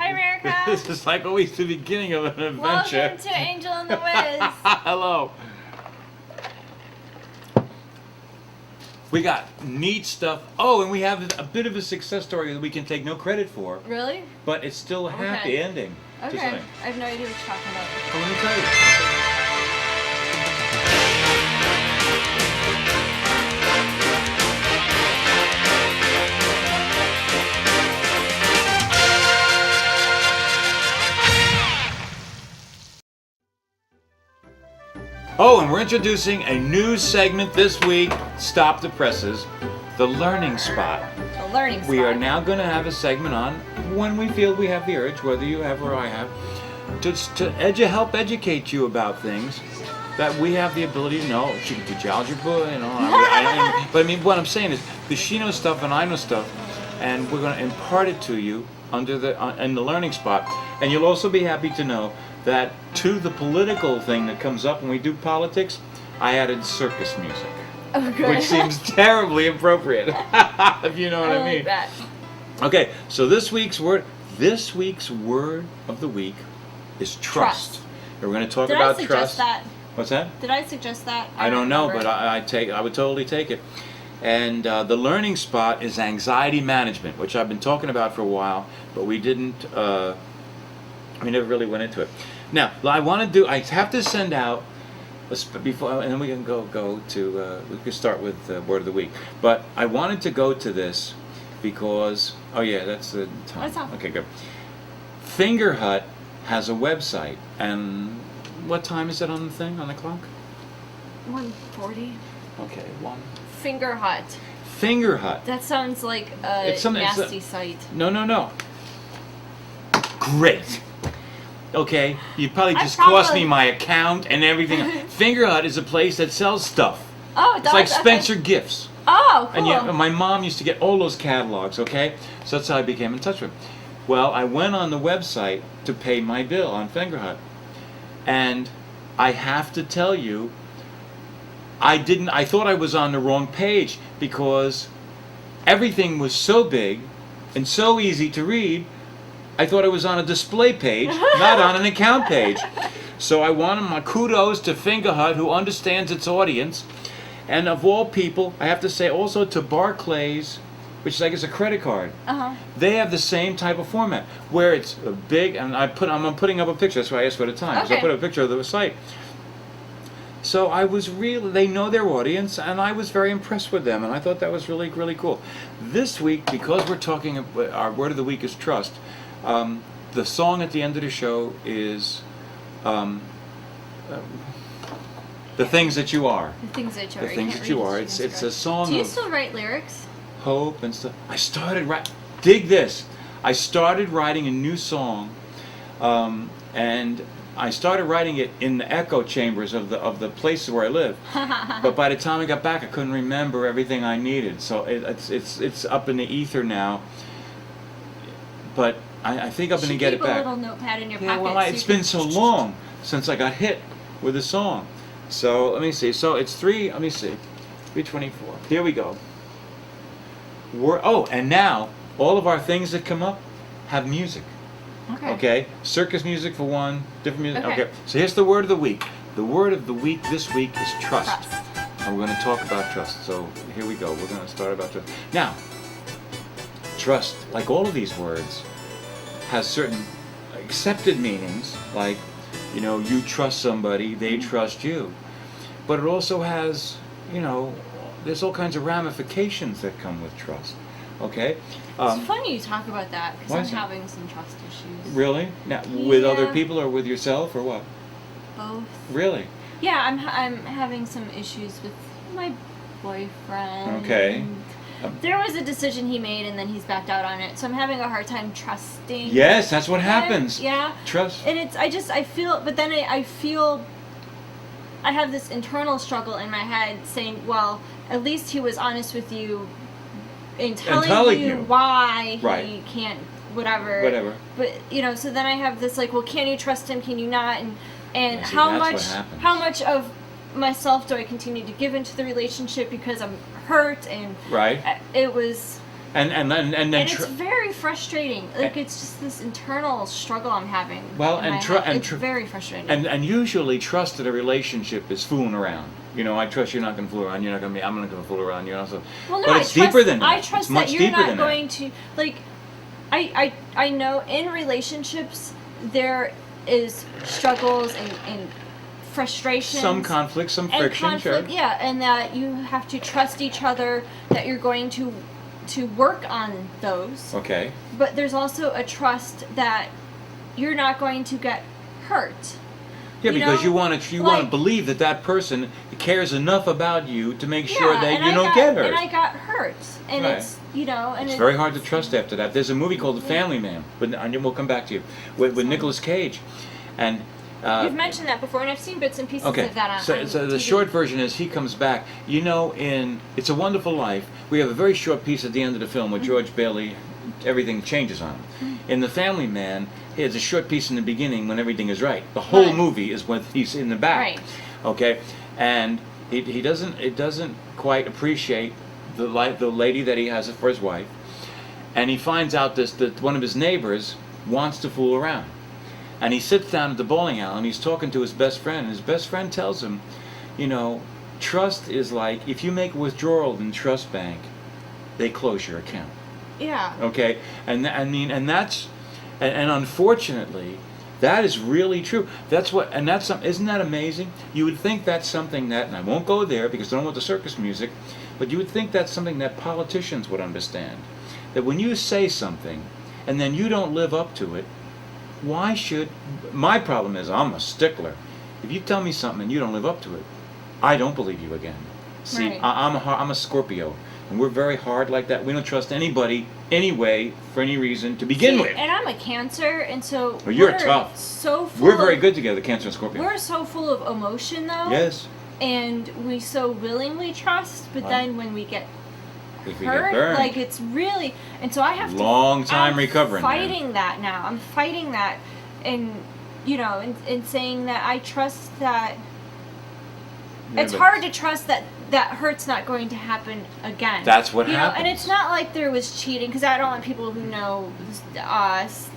Hi, America. This is like always the beginning of an adventure. Welcome to Angel and the Wiz. Hello. We got neat stuff. Oh, and we have a bit of a success story that we can take no credit for, Really? but it's still a happy ending. Just Okay. like- I have no idea what you're talking about. Oh, let me tell you. Oh, and we're introducing a new segment this week, Stop the Presses, the Learning Spot. The learning spot. We are now going to have a segment on when we feel we have the urge, whether you have or I have, to help educate you about things that we have the ability to know. She can teach algebra, you know. But I mean, what I'm saying is, because she knows stuff and I know stuff, and we're going to impart it to you under in the learning spot. And you'll also be happy to know that to the political thing that comes up when we do politics, I added circus music. Oh, good. Which seems terribly appropriate, if you know what I mean. like that. Okay, so this week's word of the week is trust. And we're going to talk Did about I suggest trust. that? What's that? Did I suggest that? I don't know, but remember. I would totally take it. And the learning spot is anxiety management, which I've been talking about for a while, but we didn't. We never really went into it. Now, I have to send out before, and then we can go to. We can start with the word of the week. But I wanted to go to this because that's the time. What's up? Okay, good. Finger Hut has a website, and what time is it on the thing on the clock? 140. Okay, one. Finger Hut. Finger Hut. That sounds like a It's something- it's nasty site. No. Great. Okay, you probably I just cost probably- me my account and everything. Finger Hut is a place that sells stuff. Oh, It's like Spencer Gifts. Oh, cool. And yeah, my mom used to get all those catalogs, okay? So that's how I became in touch with him. Well, I went on the website to pay my bill on Finger Hut. And I have to tell you, I thought I was on the wrong page because everything was so big and so easy to read. I thought I was on a display page, not on an account page. So I wanted my kudos to Finger Hut, who understands its audience. And of all people, I have to say also to Barclays, which is I guess a credit card. Uh-huh. They have the same type of format, where it's a big, and I'm putting up a picture, that's why I asked for the time. So I Okay. put up a picture of the site. So they know their audience, and I was very impressed with them, and I thought that was really, really cool. This week, because we're talking, our word of the week is trust, the song at the end of the show is The Things That You Are. The things that you are. The Things That You Are. It's a song Do you of still write lyrics? hope and stuff. I started dig this. I started writing a new song, and I started writing it in the echo chambers of the places where I live. But by the time I got back, I couldn't remember everything I needed. So it's up in the ether now. But I think I'm going to get it back. Keep a little notepad in your Yeah, pocket. well, so it's you can- been so long since I got hit with a song. So let me see. So it's 324. Here we go. And now all of our things that come up have music. Okay? Circus music for one, different music. Okay. Okay. So here's the word of the week. The word of the week this week is trust. And we're going to talk about trust. So here we go. We're going to start about trust. Now, trust, like all of these words, has certain accepted meanings, like, you trust somebody, they trust you. But it also has, there's all kinds of ramifications that come with trust. Okay? It's funny you talk about that because why I'm is that? having some trust issues. Really? Now, with other Yeah. people or with yourself or what? Both. Really? Yeah, I'm having some issues with my boyfriend. Okay. There was a decision he made and then he's backed out on it, so I'm having a hard time trusting. Yes, that's what him. happens. Yeah. Trust. And I feel, but then I feel I have this internal struggle in my head saying, well, at least he was honest with you in telling you why Right. he can't, whatever. Whatever. But, so then I have this, like, well, can you trust him, can you not? And Yeah, see, how that's what happens. much of myself do I continue to give into the relationship because I'm hurt? And Right. it was and then and it's very frustrating. Like it's just this internal struggle I'm having. Well, in and my tr- head. and It's tr- very frustrating. and usually trust in a relationship is fooling around. You know, I trust you're not going to fool around. You're not going to be. I'm not going to fool around. You know, so. Well, no, but I it's trust, deeper than that. I trust it's much that you're deeper not than going to like. I know in relationships there is struggles and frustrations. Some conflict, some and friction, conflict, sure. yeah, and that you have to trust each other. That you're going to work on those. Okay. But there's also a trust that you're not going to get hurt. Yeah, You because know? want to Like- believe that person cares enough about you to make sure that and you I don't got, get hurt. And I got hurt, and Right. it's and It's very hard to trust after that. There's a movie called The Family Man, and we'll come back to you, with Nicolas Cage, and. You've mentioned that before, and I've seen bits and pieces Okay, of that on so the TV. short version is he comes back. You know, in It's a Wonderful Life, we have a very short piece at the end of the film with George Bailey. Everything changes on him. In The Family Man, he has a short piece in the beginning when everything is right. The whole Right. movie is when he's in the back. Right. Okay, and he doesn't quite appreciate the lady that he has for his wife, and he finds out that one of his neighbors wants to fool around. And he sits down at the bowling alley and he's talking to his best friend. And his best friend tells him, you know, trust is like if you make a withdrawal in Trust Bank, they close your account. Yeah. Okay, and unfortunately, that is really true. Isn't that amazing? You would think that's something that, and I won't go there because I don't want the circus music, but you would think that's something that politicians would understand. That when you say something, and then you don't live up to it, why should, my problem is I'm a stickler. If you tell me something and you don't live up to it, I don't believe you again. See, Right. I'm a Scorpio, and we're very hard like that. We don't trust anybody, anyway, for any reason to begin with. And I'm a Cancer, and so Well, you're we're tough. So full We're very of, good together, Cancer and Scorpio. We're so full of emotion, though. Yes. And we so willingly trust, but Right. then when we get If we get hurt, burned. like it's really, and so I have Long to. time I'm recovering, man. Fighting that now. I'm fighting that, and and saying that I trust that. Yeah, It's but- hard to trust that hurt's not going to happen again. That's what And happens. it's not like there was cheating, because I don't want people who know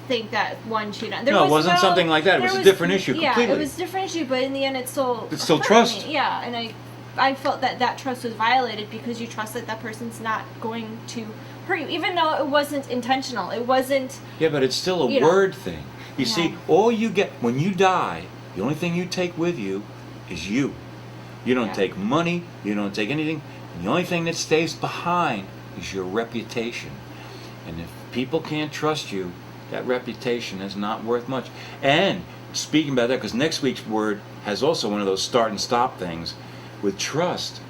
think that one cheated on. No, it wasn't something like that. It there was a different issue Yeah, completely. it was a different issue, but in the end, it's still hurt trust. me. Yeah, and I felt that trust was violated because you trust that person not going to hurt you, even though it wasn't intentional. It wasn't. Yeah, but it's still a You know. word thing. You Yeah. see, all you get when you die, the only thing you take with you is you. You don't Yeah. take money, you don't take anything, and the only thing that stays behind is your reputation. And if people can't trust you, that reputation is not worth much. And speaking about that, because next week's word has also one of those start and stop things with trust.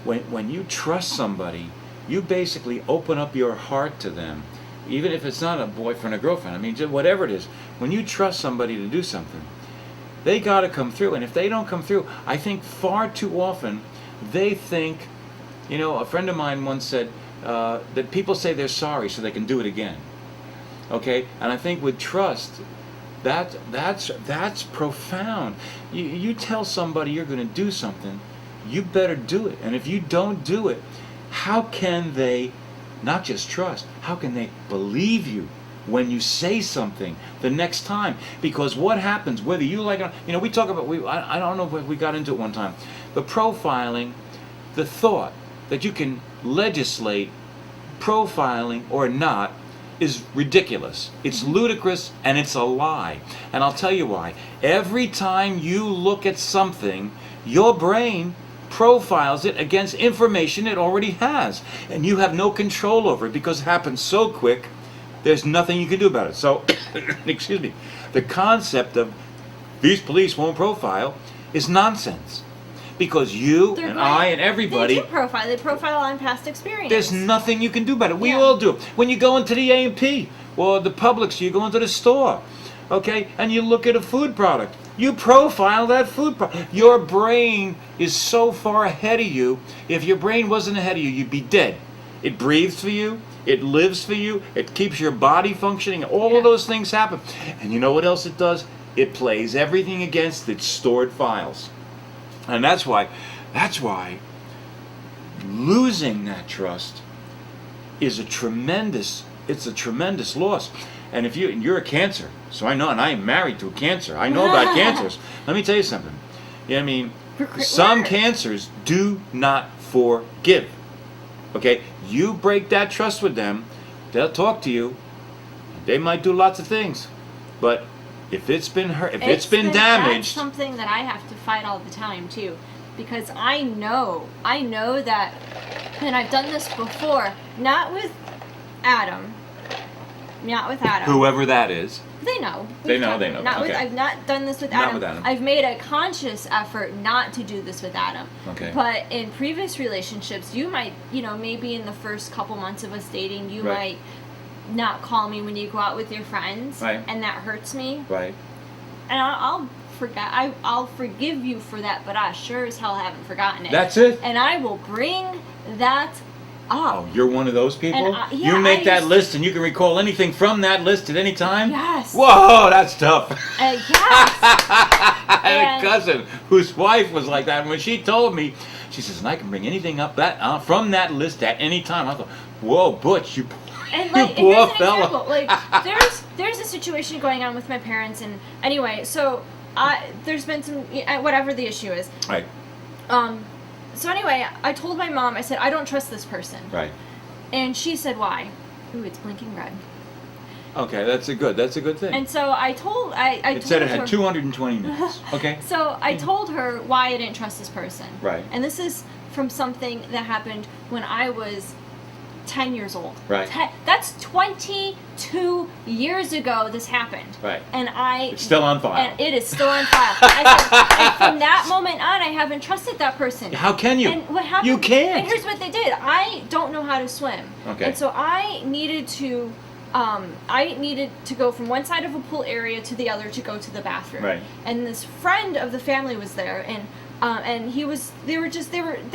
When you trust somebody, you basically open up your heart to them, even if it's not a boyfriend or girlfriend. I mean, just whatever it is. When you trust somebody to do something, they got to come through. And if they don't come through, I think far too often they think, a friend of mine once said that people say they're sorry so they can do it again. Okay, and I think with trust, that's profound. You tell somebody you're going to do something, you better do it. And if you don't do it, how can they not just trust? How can they believe you when you say something the next time? Because what happens, whether you like it, we talk about, I don't know if we got into it one time, but profiling, the thought that you can legislate profiling or not is ridiculous. It's ludicrous and it's a lie. And I'll tell you why. Every time you look at something, your brain profiles it against information it already has. And you have no control over it because it happens so quick, there's nothing you can do about it. So, excuse me, the concept of these police won't profile is nonsense. Because you They're and going- I and everybody, They do profile. They profile on past experience. there's nothing you can do about it. We Yeah. all do it. When you go into the A&P or the Publix, you go into the store, okay, and you look at a food product. You profile that food product. Your brain is so far ahead of you. If your brain wasn't ahead of you, you'd be dead. It breathes for you. It lives for you. It keeps your body functioning. All Yeah. of those things happen. And you know what else it does? It plays everything against its stored files. And that's why losing that trust is it's a tremendous loss. And if you're a Cancer, so I know, and I am married to a Cancer. I know about cancers. Let me tell you something. Yeah, I mean, some cancers do not forgive. Okay, you break that trust with them, they'll talk to you. They might do lots of things, but if it's been hurt, if it's been damaged, that's something that I have to fight all the time too, because I know that, and I've done this before, not with Adam. Whoever that is. They know. They know. I've not done this with Not Adam. with Adam. I've made a conscious effort not to do this with Adam. Okay. But in previous relationships, you might, maybe in the first couple months of us dating, you Right. might not call me when you go out with your friends, Right. and that hurts me. Right. And I'll forgive you for that, but I sure as hell haven't forgotten it. That's it. And I will bring that up. Oh, you're one of those people? And you make that list and you can recall anything from that list at any time? Yes. Whoa, that's tough. Yes. I had And- a cousin whose wife was like that. And when she told me, she says, and I can bring anything up that from that list at any time. I thought, whoa, Butch, you And you like, poor here's an fella. example. Like, there's a situation going on with my parents, and anyway, so there's been some whatever the issue is. Right. So anyway, I told my mom. I said I don't trust this person. Right. And she said why? Ooh, it's blinking red. Okay, that's a good thing. And so I told it told said it her, had 220 minutes. Okay. So I told her why I didn't trust this person. Right. And this is from something that happened when I was 10 years old. Right. That's 22 years ago this happened. Right. And It's still on file. And it is still on file. And from that moment on, I haven't trusted that person. How can you? And what happened? You can't. And here's what they did. I don't know how to swim. Okay. And so I needed to go from one side of a pool area to the other to go to the bathroom. Right. And this friend of the family was there, and they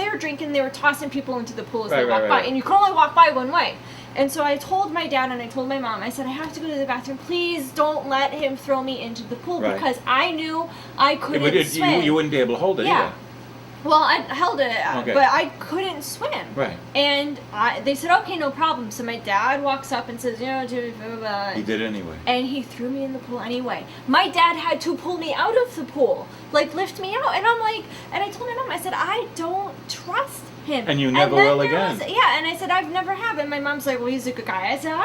were drinking, they were tossing people into the pool as they walked by, and you can only walk by one way. And so I told my dad and I told my mom, I said, I have to go to the bathroom. Please don't let him throw me into the pool, Right. because I knew I couldn't swim. You wouldn't be able to hold it Yeah. either. Well, I held it, Okay. but I couldn't swim. Right. And they said, okay, no problem. So my dad walks up and says, Jimmy, blah, blah, blah. He did it anyway. And he threw me in the pool anyway. My dad had to pull me out of the pool, like lift me out. And I'm like, and I told my mom, I said, I don't trust him. And you never then will there again. Yeah, and I said, I've never have. And my mom's like, well, he's a good guy. I said,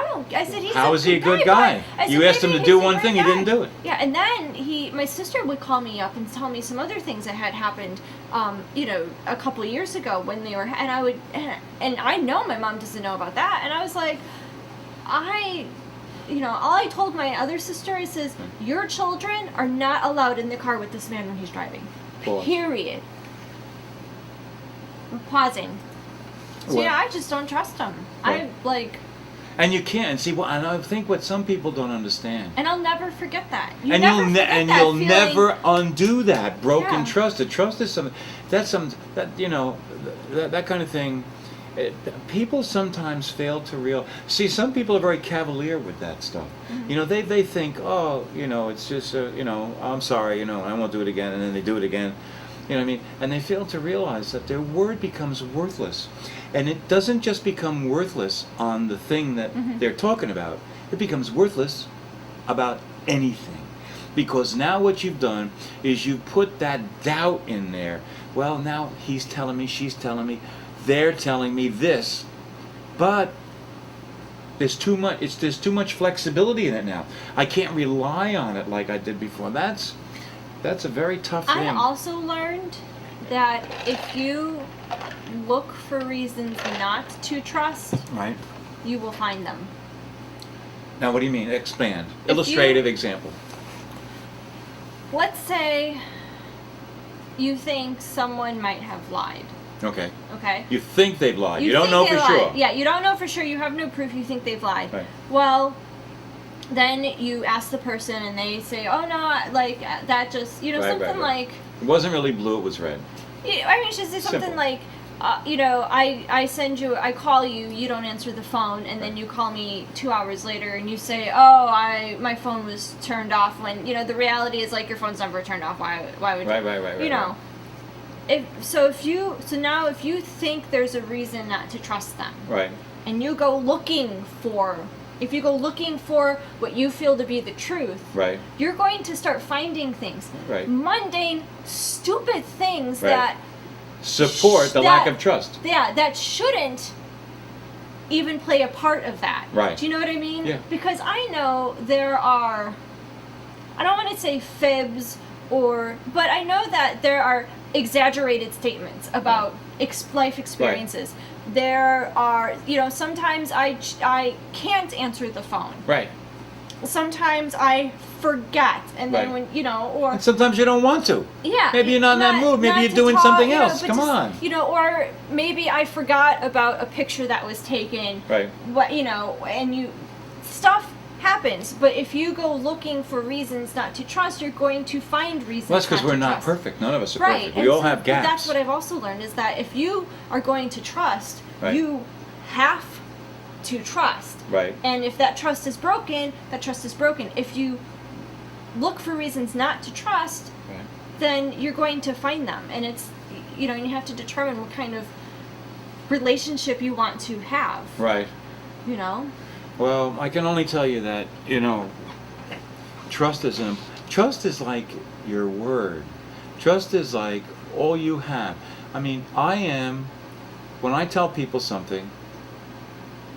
he's How is he a good but guy? I said, You asked him maybe to do he's a one great thing, he guy. didn't do it. Yeah, and then my sister would call me up and tell me some other things that had happened, a couple years ago when they were, and I would, and I know my mom doesn't know about that, and I was like, all I told my other sister, I says, your children are not allowed in the car with this man when he's driving. Pause. Period. I'm pausing. So Well- yeah, I just don't trust him. Right. And you can't see what, and I think what some people don't understand. I'll never forget that. You'll feeling. never undo that broken Yeah. trust. The trust is something that kind of thing. People sometimes fail to see. Some people are very cavalier with that stuff. Mm-hmm. They think, it's just I'm sorry, I won't do it again, and then they do it again. You know what I mean? And they fail to realize that their word becomes worthless. And it doesn't just become worthless on the thing that they're talking about. It becomes worthless about anything. Because now what you've done is you put that doubt in there. Well, now he's telling me, she's telling me, they're telling me this. But there's too much flexibility in it now. I can't rely on it like I did before. That's a very tough thing. I also learned that if you look for reasons not to trust, Right. you will find them. Now, what do you mean? Expand. If Illustrative example. Let's say you think someone might have lied. Okay. Okay? You think they've lied. You don't think know they for lied. sure. Yeah, you don't know for sure. You have no proof. You think they've lied. Right. Well, then you ask the person and they say, oh no, like that just, something like, It wasn't really blue, it was red. I mean, just say something Simple. like, I call you, you don't answer the phone, and then you call me 2 hours later and you say, my phone was turned off, when, the reality is, like, your phone's never turned off. Why would you? Right. If you think there's a reason not to trust them. Right. and you go looking for, if you go looking for what you feel to be the truth, Right. you're going to start finding things, Right. mundane, stupid things Right. that Support the lack of trust. that shouldn't even play a part of that. Right. Do you know what I mean? Yeah. Because I know there are, I don't want to say fibs but I know that there are exaggerated statements about life experiences. There are, sometimes I can't answer the phone. Right. Sometimes I forget, and then Right. or And sometimes you don't want to. yeah, Maybe you're not in that mood. Maybe not you're to doing talk, something you know, else. but Come just, on. Or maybe I forgot about a picture that was taken. Right. What and stuff happens. But if you go looking for reasons not to trust, you're going to find reasons. Well, that's because not we're to not trust. perfect. None of us are Right. perfect. and We all so- have but gaps. that's what I've also learned is that if you are going to trust, Right. you have to trust. Right. And if that trust is broken, that trust is broken. If you look for reasons not to trust, Right. then you're going to find them. And it's, and you have to determine what kind of relationship you want to have. Right. Well, I can only tell you that, trust is like your word. Trust is like all you have. I mean, when I tell people something,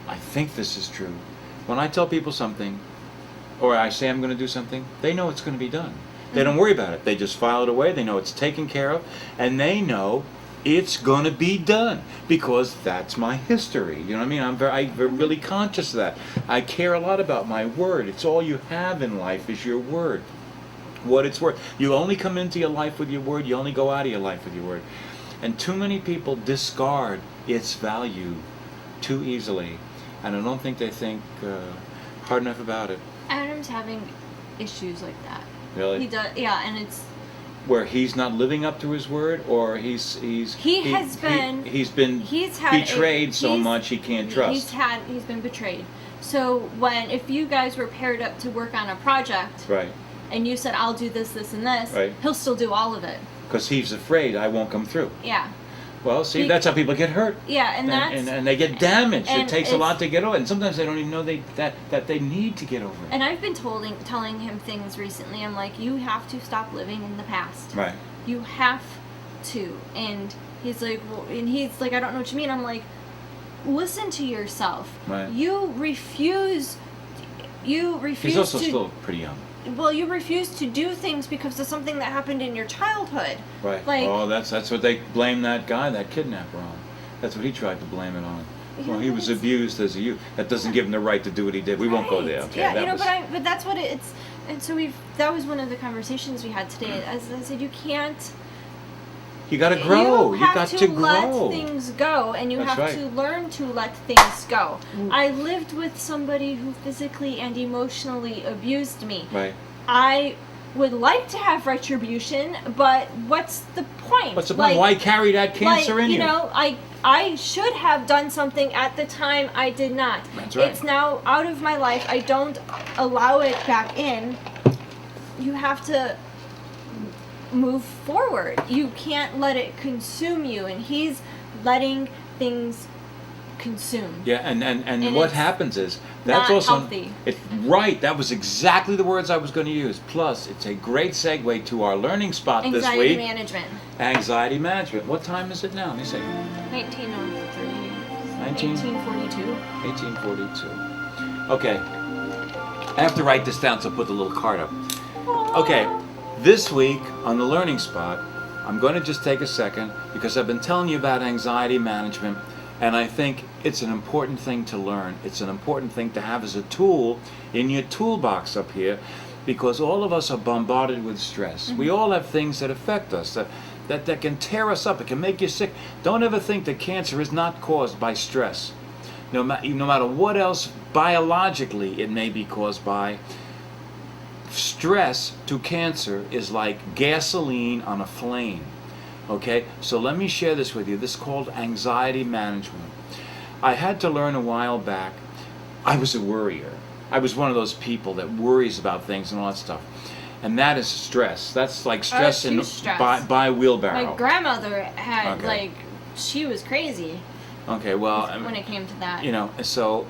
I think this is true. When I tell people something, or I say I'm going to do something, they know it's going to be done. They don't worry about it. They just file it away. They know it's taken care of, and they know it's going to be done because that's my history. You know what I mean? I'm really conscious of that. I care a lot about my word. It's all you have in life is your word. What it's worth. You only come into your life with your word. You only go out of your life with your word. And too many people discard its value too easily. And I don't think they think hard enough about it. Adam's having issues like that. Really? He does, yeah, and it's Where he's not living up to his word, or he's had betrayed so much he can't trust. He's been betrayed. So if you guys were paired up to work on a project, Right. and you said I'll do this, this, and this, Right. he'll still do all of it. Because he's afraid I won't come through. Yeah. Well, see, that's how people get hurt. Yeah, and they get damaged. and It takes a it's- lot to get over it. And sometimes they don't even know that they need to get over it. And I've been telling him things recently. I'm like, you have to stop living in the past. Right. You have to. And he's like, I don't know what you mean. I'm like, listen to yourself. Right. You refuse He's also to, still pretty young. well, you refuse to do things because of something that happened in your childhood. Right. Like, That's what they blame that kidnapper on. That's what he tried to blame it on. Well, he was abused as a youth. That doesn't give him the right to do what he did. We won't go there. Okay. Yeah, that but that's what it's. And so that was one of the conversations we had today. As I said, you can't. You got to grow. You You have got to to grow. let things go, and you That's have right. to learn to let things go. I lived with somebody who physically and emotionally abused me. Right. I would like to have retribution, but what's the point? What's the point? Why carry that cancer in you? I should have done something at the time. I did not. That's right. It's now out of my life. I don't allow it back in. You have to move forward. You can't let it consume you, and he's letting things consume. Yeah, and And what it's happens is that's not also healthy. It's right. That was exactly the words I was going to use. Plus, it's a great segue to our learning spot this Anxiety week. management. Anxiety management. What time is it now? Let me see. 1842. 1842. Okay. I have to write this down, so I'll put the little card up. Okay. This week on the learning spot, I'm going to just take a second because I've been telling you about anxiety management, and I think it's an important thing to learn. It's an important thing to have as a tool in your toolbox up here, because all of us are bombarded with stress. Mm-hmm. We all have things that affect us, that can tear us up. It can make you sick. Don't ever think that cancer is not caused by stress. No matter what else biologically it may be caused by. Stress to cancer is like gasoline on a flame. Okay, so let me share this with you. This is called anxiety management. I had to learn a while back. I was a worrier. I was one of those people that worries about things and all that stuff. And that is stress. That's like stress Huge stress. by wheelbarrow. My grandmother had Okay. she was crazy. Okay, well, when it came to that. you know, so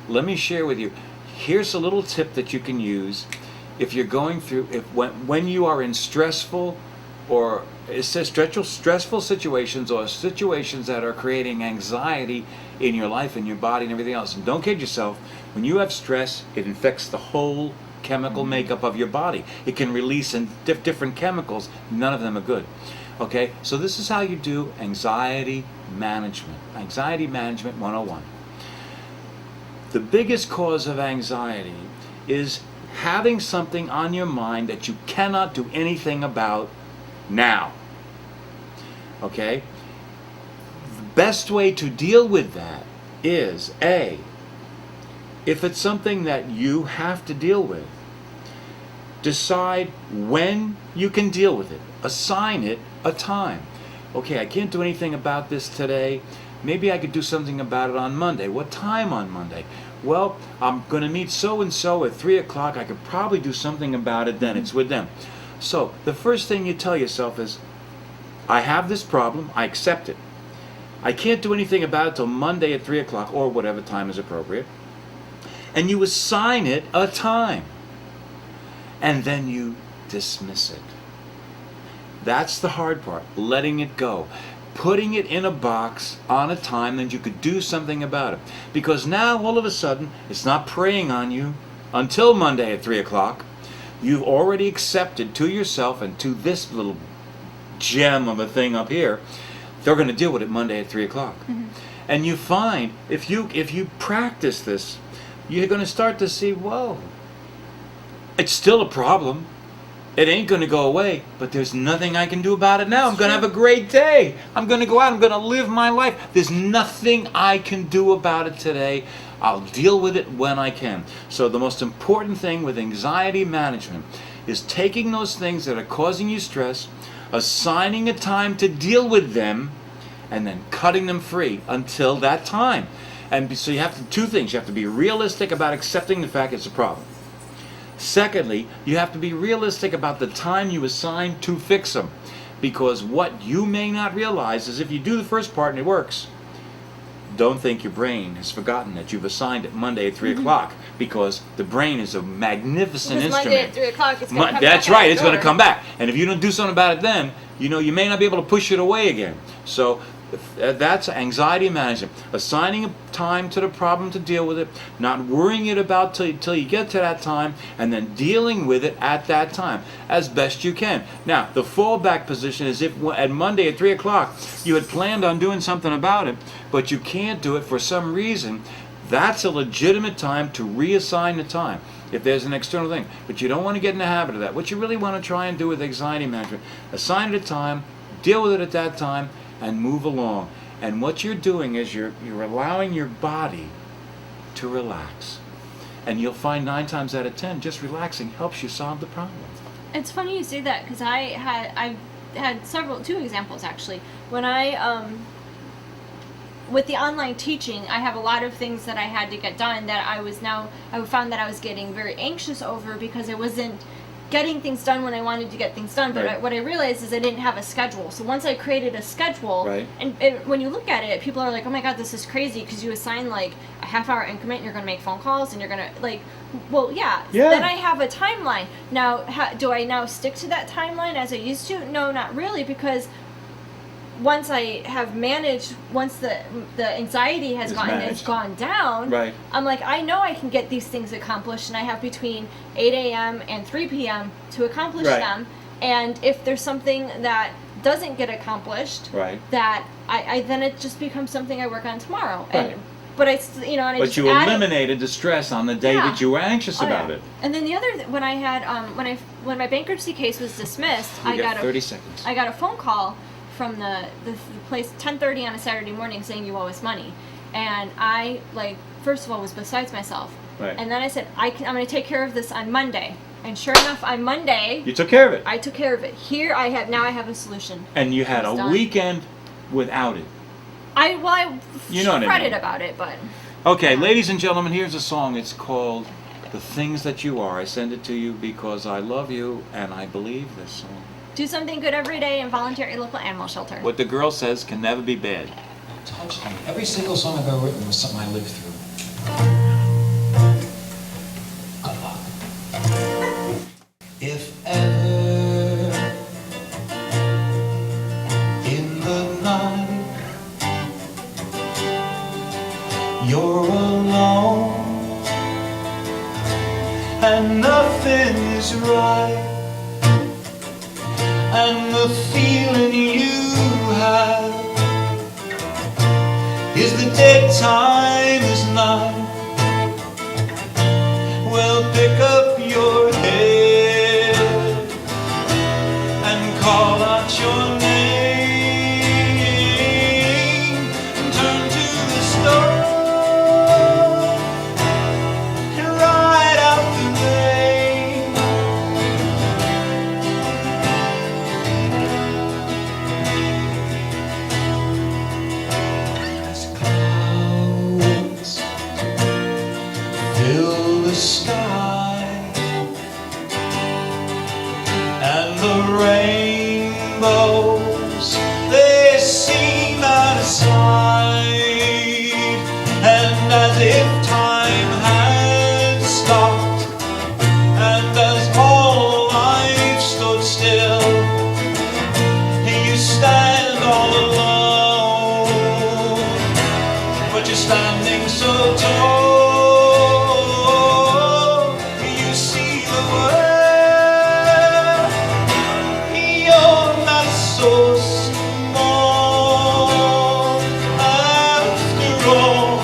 let me share with you. Here's a little tip that you can use if you're going through, if when you are in stressful or stressful situations, or situations that are creating anxiety in your life and your body and everything else. And don't kid yourself, when you have stress, it infects the whole chemical makeup of your body. It can release different chemicals. None of them are good. Okay, so this is how you do anxiety management. Anxiety management 101. The biggest cause of anxiety is having something on your mind that you cannot do anything about now. Okay? The best way to deal with that is A, if it's something that you have to deal with, decide when you can deal with it. Assign it a time. Okay, I can't do anything about this today. Maybe I could do something about it on Monday. What time on Monday? Well, I'm going to meet so-and-so at 3 o'clock. I could probably do something about it then. It's with them. So the first thing you tell yourself is, I have this problem. I accept it. I can't do anything about it till Monday at 3 o'clock or whatever time is appropriate. And you assign it a time. And then you dismiss it. That's the hard part, letting it go. Putting it in a box on a time that you could do something about it. Because now, all of a sudden, it's not preying on you until Monday at 3 o'clock. You've already accepted to yourself and to this little gem of a thing up here, they're going to deal with it Monday at 3 o'clock. Mm-hmm. And you find, if you practice this, you're going to start to see, whoa, it's still a problem. It ain't going to go away, but there's nothing I can do about it now. I'm going to have a great day. I'm going to go out. I'm going to live my life. There's nothing I can do about it today. I'll deal with it when I can. So the most important thing with anxiety management is taking those things that are causing you stress, assigning a time to deal with them, and then cutting them free until that time. And so you have to, two things. You have to be realistic about accepting the fact it's a problem. Secondly, you have to be realistic about the time you assign to fix them. Because what you may not realize is if you do the first part and it works, don't think your brain has forgotten that you've assigned it Monday at 3 o'clock. Because the brain is a magnificent instrument. Monday at 3 o'clock, it's going to come back. That's right, it's going to come back. And if you don't do something about it then, you may not be able to push it away again. So that's anxiety management. Assigning a time to the problem to deal with it, not worrying it about till you get to that time, and then dealing with it at that time as best you can. Now, the fallback position is if at Monday at 3 o'clock you had planned on doing something about it, but you can't do it for some reason, that's a legitimate time to reassign the time if there's an external thing. But you don't want to get in the habit of that. What you really want to try and do with anxiety management, assign it a time, deal with it at that time, and move along. And what you're doing is you're allowing your body to relax. And you'll find 9 times out of 10, just relaxing helps you solve the problem. It's funny you say that because I had two examples actually. When with the online teaching, I have a lot of things that I had to get done that I found that I was getting very anxious over because I wasn't getting things done when I wanted to get things done, but right. What I realized is I didn't have a schedule. So once I created a schedule, right. and when you look at it, people are like, oh my god, this is crazy, because you assign like a half-hour increment, and you're going to make phone calls, and you're going to, like, well, yeah. Then I have a timeline. Now, do I now stick to that timeline as I used to? No, not really, because once I have managed, once the anxiety has gone down, right. I'm like, I know I can get these things accomplished, and I have between 8 a.m. and 3 p.m. to accomplish them. And if there's something that doesn't get accomplished, that I then it just becomes something I work on tomorrow. Right. But you eliminated the stress on the day that you were anxious about it. And then the other, when I had when my bankruptcy case was dismissed, I got 30 seconds. I got a phone call from the place 10:30 on a Saturday morning saying you owe us money, and I first of all was besides myself. Right. And then I said I'm going to take care of this on Monday, and sure enough on Monday you took care of it. I took care of it. Here I have a solution. And you had a weekend without it. I fretted I mean. about it, but okay, ladies and gentlemen, here's a song. It's called "The Things That You Are." I send it to you because I love you and I believe this song. Do something good every day and volunteer at your local animal shelter. What the girl says can never be bad. touched me. Every single song I've ever written was something I lived through. Good luck. If ever in the night you're alone and nothing is right, and the feeling you have is the daytime is night, well, pick up your head and call out your name and turn to the stone and ride out the rain. As clouds fill the sky and the rainbows, they seem out of sight, and as if time had stopped, and as all life stood still, you stand all alone, but you're standing so tall. You see the world, you're not so small after all.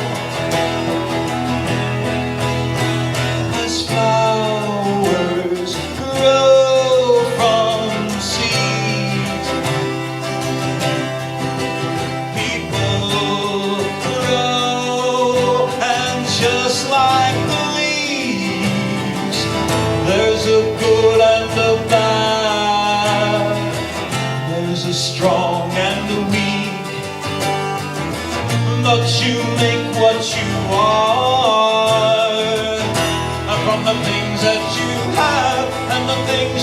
As flowers grow from seeds, people grow, and just like the leaves, there's a good and a bad, there's a strong and a weak, but you make what you are from the things that you have and the things